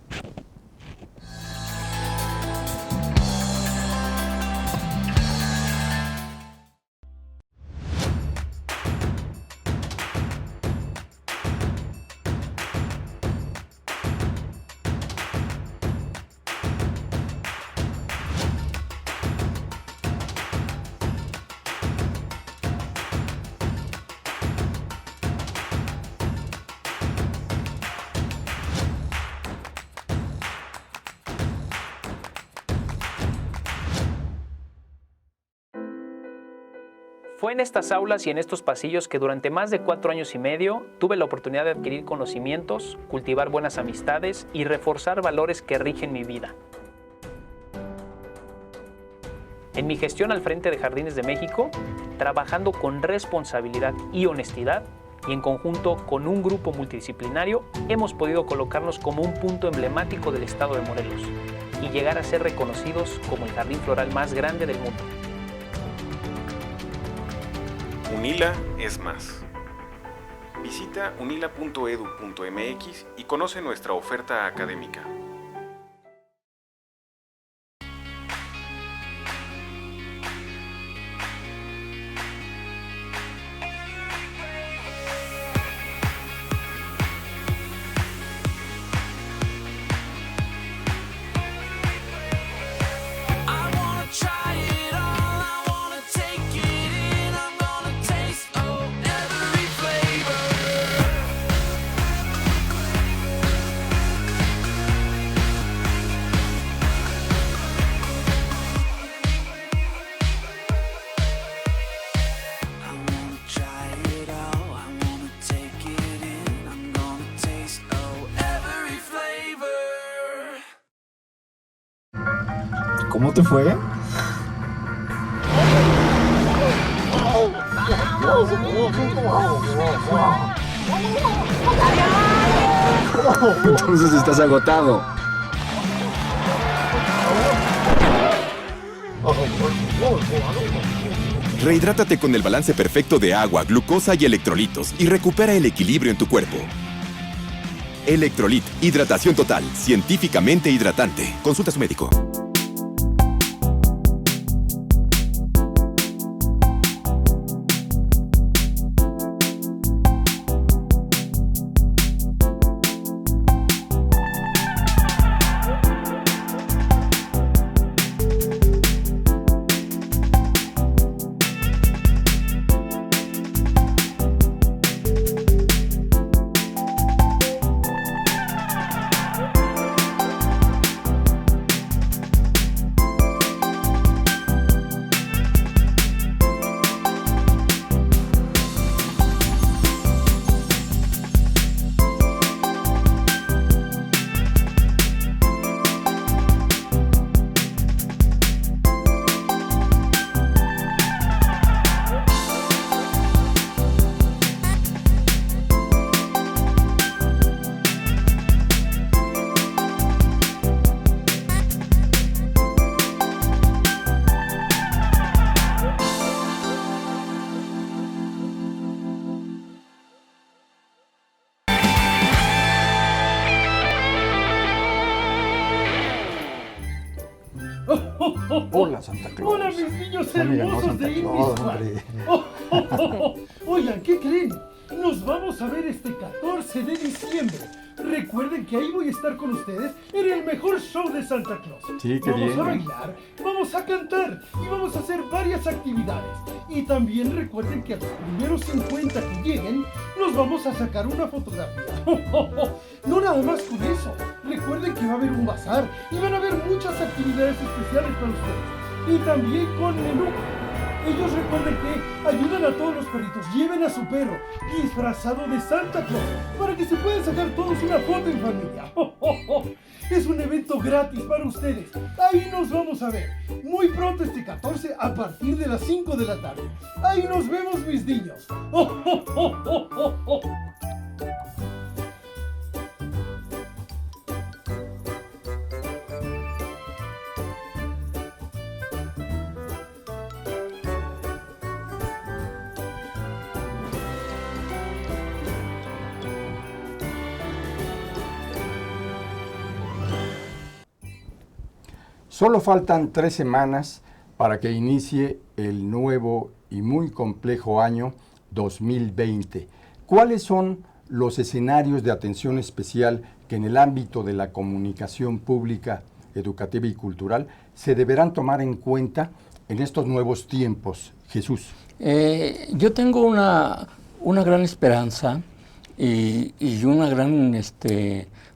Speaker 5: Fue en estas aulas y en estos pasillos que durante más de 4 años y medio tuve la oportunidad de adquirir conocimientos, cultivar buenas amistades y reforzar valores que rigen mi vida. En mi gestión al frente de Jardines de México, trabajando con responsabilidad y honestidad, y en conjunto con un grupo multidisciplinario, hemos podido colocarnos como un punto emblemático del estado de Morelos y llegar a ser reconocidos como el jardín floral más grande del mundo.
Speaker 7: UNILA es más. Visita unila.edu.mx y conoce nuestra oferta académica.
Speaker 8: ¿Cómo te fue? Entonces estás agotado.
Speaker 9: Rehidrátate con el balance perfecto de agua, glucosa y electrolitos y recupera el equilibrio en tu cuerpo. Electrolit, hidratación total, científicamente hidratante. Consulta a su médico.
Speaker 2: Hola, Santa Claus.
Speaker 11: Hola, mis niños
Speaker 2: Ya me ganó
Speaker 11: hermosos
Speaker 2: Santa
Speaker 11: de
Speaker 2: Claus,
Speaker 11: Indisfar.
Speaker 2: hombre.
Speaker 11: Oigan, ¿qué creen? Nos vamos a ver este 14 de diciembre. Recuerden que ahí voy a estar con ustedes en el mejor show de Santa Claus.
Speaker 2: Sí, qué bien.
Speaker 11: Vamos a bailar, vamos a cantar y vamos a hacer varias actividades. Y también recuerden que a los primeros 50 que lleguen, nos vamos a sacar una fotografía. No nada más con eso. Recuerden que va a haber un bazar y van a haber muchas actividades especiales para ustedes. y también con menú. Ellos recuerden que ayudan a todos los perritos. Lleven a su perro disfrazado de Santa Claus para que se puedan sacar todos una foto en familia. Es un evento gratis para ustedes. Ahí nos vamos a ver muy pronto este 14 a partir de las 5 de la tarde. Ahí nos vemos, mis niños.
Speaker 2: Solo faltan 3 semanas para que inicie el nuevo y muy complejo año 2020. ¿Cuáles son los escenarios de atención especial que en el ámbito de la comunicación pública, educativa y cultural se deberán tomar en cuenta en estos nuevos tiempos? Jesús.
Speaker 6: Yo tengo una gran esperanza y una gran,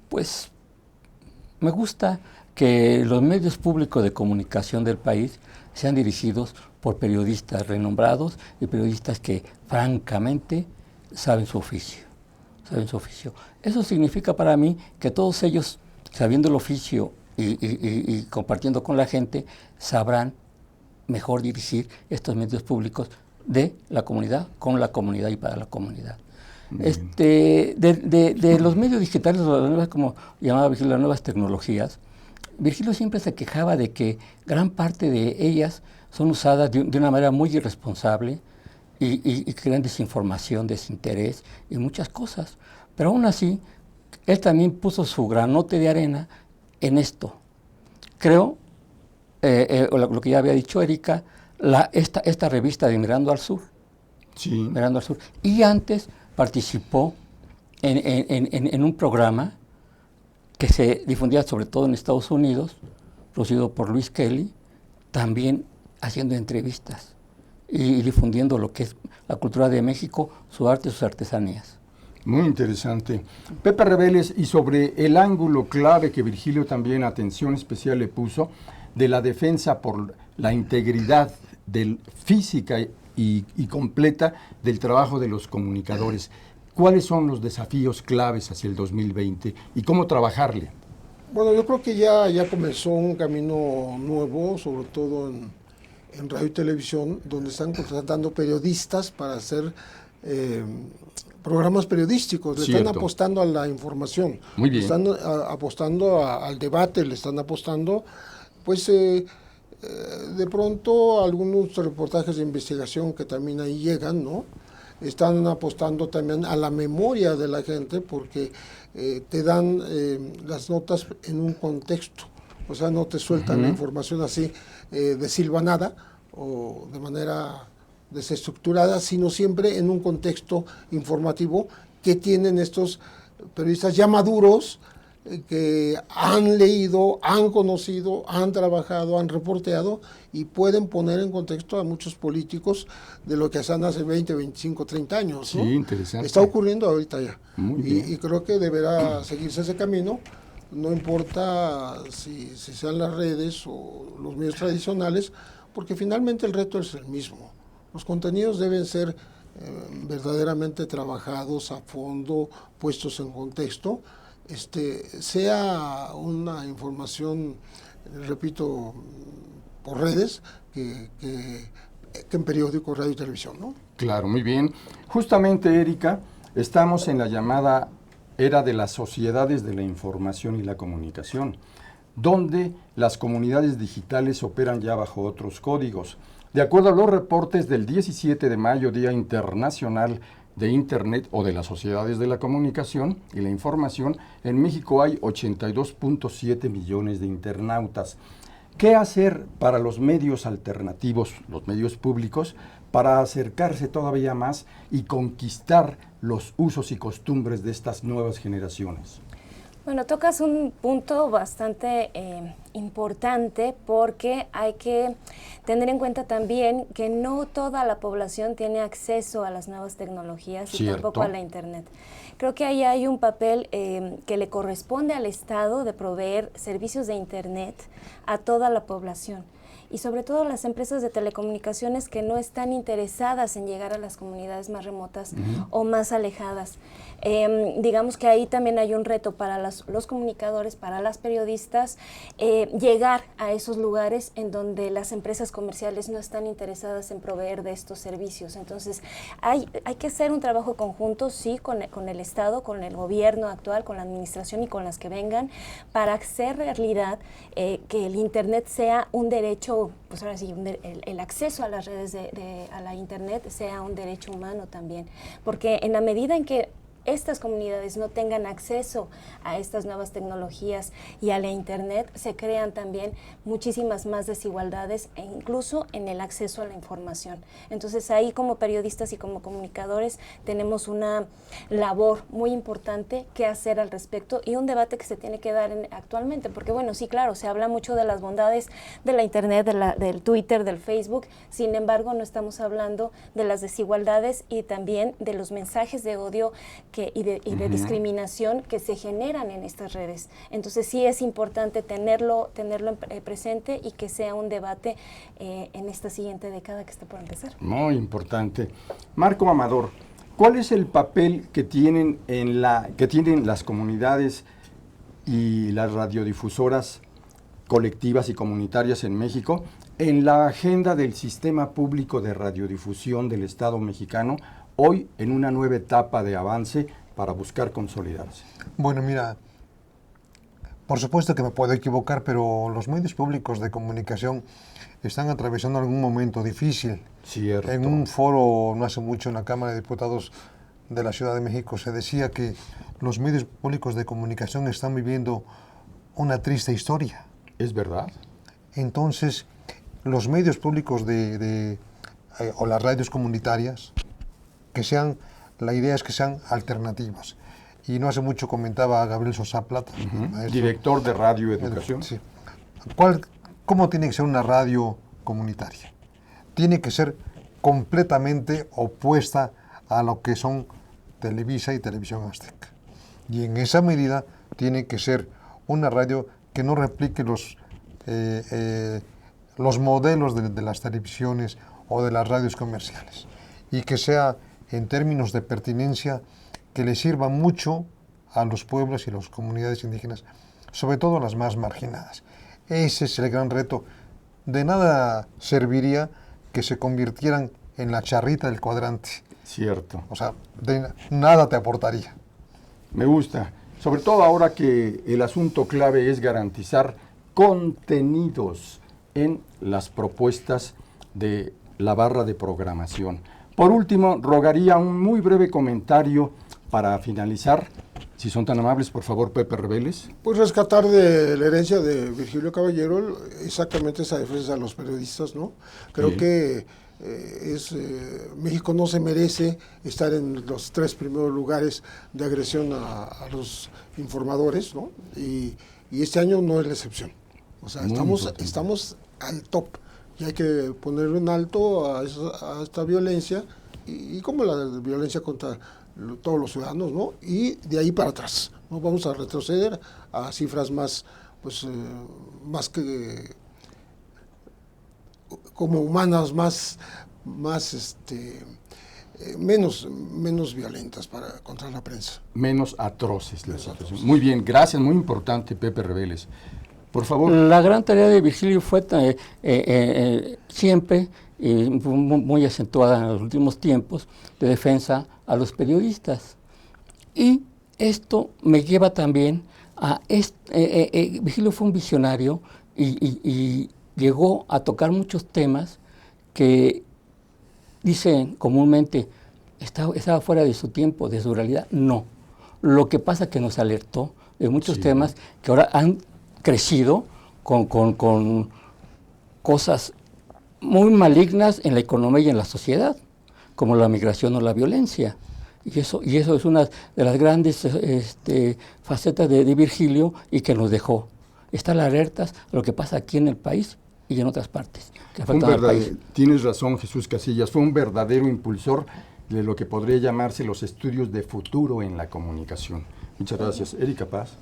Speaker 6: pues, me gusta que los medios públicos de comunicación del país sean dirigidos por periodistas renombrados y periodistas que francamente saben su oficio. Eso significa para mí que todos ellos, sabiendo el oficio y compartiendo con la gente, sabrán mejor dirigir estos medios públicos de la comunidad, con la comunidad y para la comunidad. De los medios digitales, como llamaba Virgilio, las nuevas tecnologías, Virgilio siempre se quejaba de que gran parte de ellas son usadas de una manera muy irresponsable y crean desinformación, desinterés y muchas cosas. Pero aún así, él también puso su granote de arena en esto. Creo, lo que ya había dicho Erika, esta revista de Mirando al Sur.
Speaker 2: Sí.
Speaker 6: Mirando al Sur. Y antes participó en un programa que se difundía sobre todo en Estados Unidos, producido por Luis Kelly, también haciendo entrevistas y difundiendo lo que es la cultura de México, su arte y sus artesanías.
Speaker 2: Muy interesante. Pepe Reveles, y sobre el ángulo clave que Virgilio también atención especial le puso, de la defensa por la integridad física y completa del trabajo de los comunicadores. ¿Cuáles son los desafíos claves hacia el 2020 y cómo trabajarle?
Speaker 10: Bueno, yo creo que ya comenzó un camino nuevo, sobre todo en radio y televisión, donde están contratando periodistas para hacer programas periodísticos. Le están apostando a la información.
Speaker 2: Muy bien.
Speaker 10: Están apostando al debate, le están apostando, pues, de pronto algunos reportajes de investigación que también ahí llegan, ¿no? Están apostando también a la memoria de la gente porque te dan las notas en un contexto, o sea, no te sueltan la información así desilvanada o de manera desestructurada, sino siempre en un contexto informativo que tienen estos periodistas ya maduros que han leído, han conocido, han trabajado, han reporteado y pueden poner en contexto a muchos políticos de lo que hacían hace 20, 25, 30 años, ¿no?
Speaker 2: Sí, interesante.
Speaker 10: Está ocurriendo ahorita ya.
Speaker 2: Muy bien.
Speaker 10: Y creo que deberá seguirse ese camino, no importa si sean las redes o los medios tradicionales, porque finalmente el reto es el mismo. Los contenidos deben ser verdaderamente trabajados a fondo, puestos en contexto, sea una información, repito, por redes, que en periódicos, radio y televisión, ¿no?
Speaker 2: Claro, muy bien. Justamente, Erika, estamos en la llamada era de las sociedades de la información y la comunicación, donde las comunidades digitales operan ya bajo otros códigos. De acuerdo a los reportes del 17 de mayo, Día Internacional de Internet o de las Sociedades de la Comunicación y la Información, en México hay 82.7 millones de internautas. ¿Qué hacer para los medios alternativos, los medios públicos, para acercarse todavía más y conquistar los usos y costumbres de estas nuevas generaciones?
Speaker 1: Bueno, tocas un punto bastante importante porque hay que tener en cuenta también que no toda la población tiene acceso a las nuevas tecnologías y tampoco a la Internet. Creo que ahí hay un papel que le corresponde al Estado de proveer servicios de Internet a toda la población. y sobre todo las empresas de telecomunicaciones que no están interesadas en llegar a las comunidades más remotas o más alejadas. Digamos que ahí también hay un reto para los comunicadores, para las periodistas, llegar a esos lugares en donde las empresas comerciales no están interesadas en proveer de estos servicios. Entonces, hay que hacer un trabajo conjunto, sí, con el Estado, con el gobierno actual, con la administración y con las que vengan, para hacer realidad que el Internet sea un derecho, pues ahora sí, el acceso a las redes a la Internet sea un derecho humano también. Porque en la medida en que estas comunidades no tengan acceso a estas nuevas tecnologías y a la Internet, se crean también muchísimas más desigualdades e incluso en el acceso a la información. Entonces ahí como periodistas y como comunicadores tenemos una labor muy importante que hacer al respecto y un debate que se tiene que dar actualmente, porque bueno, sí, claro, se habla mucho de las bondades de la Internet, del Twitter, del Facebook, sin embargo no estamos hablando de las desigualdades y también de los mensajes de odio y de discriminación que se generan en estas redes. Entonces sí es importante tenerlo presente y que sea un debate en esta siguiente década que está por empezar.
Speaker 2: Muy importante. Marco Amador, ¿cuál es el papel que tienen las comunidades y las radiodifusoras colectivas y comunitarias en México en la agenda del sistema público de radiodifusión del Estado mexicano, hoy en una nueva etapa de avance para buscar consolidarse?
Speaker 4: Bueno, mira, por supuesto que me puedo equivocar, pero los medios públicos de comunicación están atravesando algún momento difícil.
Speaker 2: Cierto.
Speaker 4: En un foro no hace mucho en la Cámara de Diputados de la Ciudad de México se decía que los medios públicos de comunicación están viviendo una triste historia.
Speaker 2: ¿Es verdad?
Speaker 4: Entonces, los medios públicos o las radios comunitarias, la idea es que sean alternativas. Y no hace mucho comentaba a Gabriel Sosa Plata,
Speaker 2: director de Radio Educación.
Speaker 4: Sí. ¿Cómo tiene que ser una radio comunitaria? Tiene que ser completamente opuesta a lo que son Televisa y Televisión Azteca. Y en esa medida tiene que ser una radio que no replique los modelos de las televisiones o de las radios comerciales, y que sea, en términos de pertinencia, que le sirva mucho a los pueblos y las comunidades indígenas, sobre todo a las más marginadas. Ese es el gran reto. De nada serviría que se convirtieran en la charrita del cuadrante.
Speaker 2: Cierto.
Speaker 4: O sea, de nada te aportaría.
Speaker 2: Me gusta, sobre todo ahora que el asunto clave es garantizar contenidos en las propuestas de la barra de programación. Por último, rogaría un muy breve comentario para finalizar. Si son tan amables, por favor, Pepe Rebeles.
Speaker 10: Pues rescatar de la herencia de Virgilio Caballero exactamente esa defensa a los periodistas, ¿no? Creo que México no se merece estar en los 3 primeros lugares de agresión a los informadores, ¿no? Y este año no es la excepción. O sea, estamos al top. Y hay que ponerle un alto a esta violencia, y como la violencia contra todos los ciudadanos, ¿no? Y de ahí para atrás, ¿no? Vamos a retroceder a cifras más que como humanas, menos violentas contra la prensa.
Speaker 2: Menos atroces la situación. Muy bien, gracias, muy importante, Pepe Rebeles. Por favor.
Speaker 6: La gran tarea de Virgilio fue siempre muy acentuada en los últimos tiempos de defensa a los periodistas. Y esto me lleva también a... Virgilio fue un visionario y llegó a tocar muchos temas que dicen comúnmente estaba fuera de su tiempo, de su realidad. No. Lo que pasa es que nos alertó de muchos temas que ahora han crecido con cosas muy malignas en la economía y en la sociedad, como la migración o la violencia. Y eso es una de las grandes facetas de Virgilio, y que nos dejó estar alertas a lo que pasa aquí en el país y en otras partes que afectan al país.
Speaker 2: Tienes razón, Jesús Casillas, fue un verdadero impulsor de lo que podría llamarse los estudios de futuro en la comunicación. Muchas gracias. Erika Paz.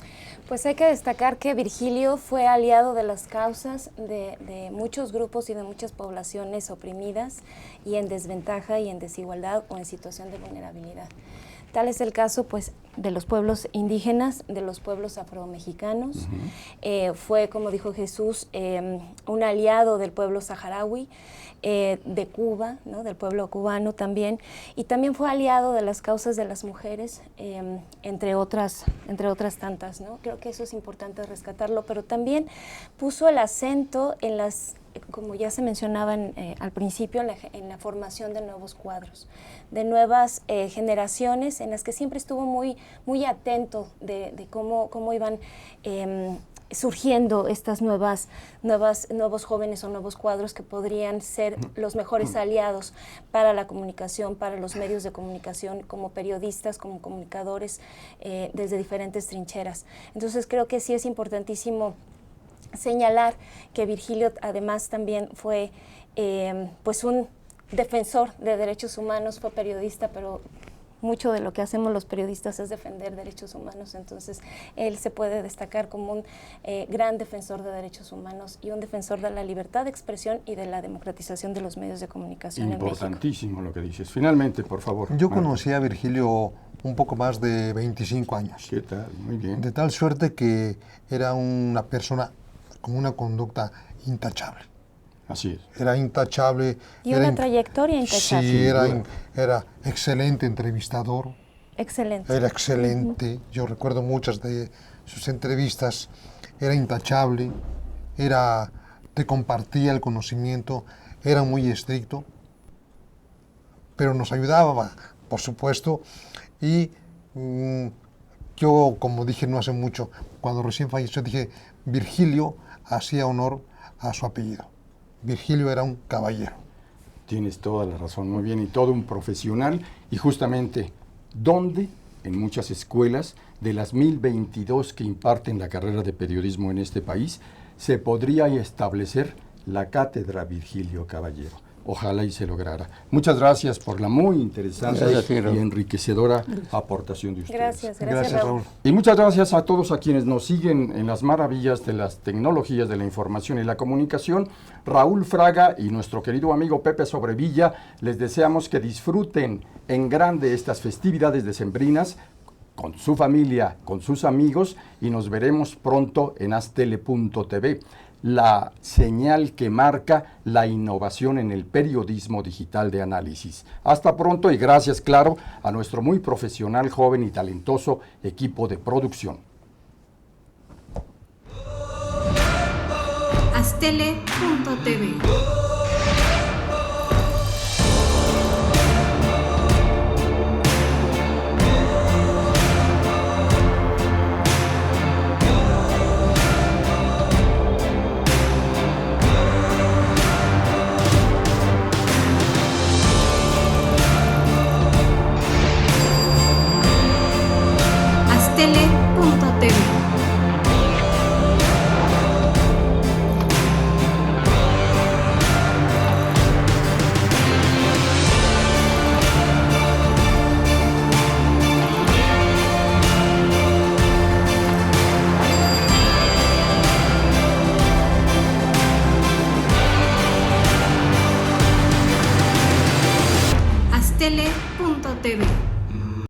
Speaker 1: Pues hay que destacar que Virgilio fue aliado de las causas de muchos grupos y de muchas poblaciones oprimidas y en desventaja y en desigualdad o en situación de vulnerabilidad. Tal es el caso, pues, de los pueblos indígenas, de los pueblos afromexicanos. Fue, como dijo Jesús, un aliado del pueblo saharaui, de Cuba, ¿no? Del pueblo cubano también, y también fue aliado de las causas de las mujeres, entre otras tantas, ¿no? Creo que eso es importante rescatarlo, pero también puso el acento en las, como ya se mencionaban al principio, en la formación de nuevos cuadros, de nuevas generaciones en las que siempre estuvo muy atento de cómo iban surgiendo estas nuevos jóvenes o nuevos cuadros que podrían ser los mejores aliados para la comunicación, para los medios de comunicación, como periodistas, como comunicadores, desde diferentes trincheras. Entonces creo que sí es importantísimo señalar que Virgilio además también fue pues un defensor de derechos humanos, fue periodista, pero mucho de lo que hacemos los periodistas es defender derechos humanos, entonces él se puede destacar como un gran defensor de derechos humanos y un defensor de la libertad de expresión y de la democratización de los medios de comunicación en México.
Speaker 2: Importantísimo lo que dices. Finalmente, por favor.
Speaker 4: Yo conocí a Virgilio un poco más de 25 años.
Speaker 2: ¿Qué tal? Muy bien.
Speaker 4: De tal suerte que era una persona con una conducta intachable.
Speaker 2: Así es.
Speaker 4: Era intachable.
Speaker 1: Y una trayectoria intachable.
Speaker 4: Sí, era excelente entrevistador.
Speaker 1: Excelente.
Speaker 4: Era excelente. Yo recuerdo muchas de sus entrevistas. Era intachable. Te compartía el conocimiento. Era muy estricto. Pero nos ayudaba, por supuesto. Y yo, como dije no hace mucho, cuando recién falleció, dije, Virgilio hacía honor a su apellido. Virgilio era un caballero.
Speaker 2: Tienes toda la razón, muy bien, y todo un profesional. Y justamente, ¿dónde? En muchas escuelas, de las 1022 que imparten la carrera de periodismo en este país, se podría establecer la cátedra Virgilio Caballero. Ojalá y se lograra. Muchas gracias por la muy interesante y enriquecedora aportación de ustedes.
Speaker 1: Gracias, Raúl.
Speaker 2: Y muchas gracias a todos a quienes nos siguen en las maravillas de las tecnologías de la información y la comunicación. Raúl Fraga y nuestro querido amigo Pepe Sobrevilla, les deseamos que disfruten en grande estas festividades decembrinas con su familia, con sus amigos, y nos veremos pronto en aztele.tv. La señal que marca la innovación en el periodismo digital de análisis. Hasta pronto y gracias, claro, a nuestro muy profesional, joven y talentoso equipo de producción.
Speaker 12: Aztele.tv. Aztele.tv.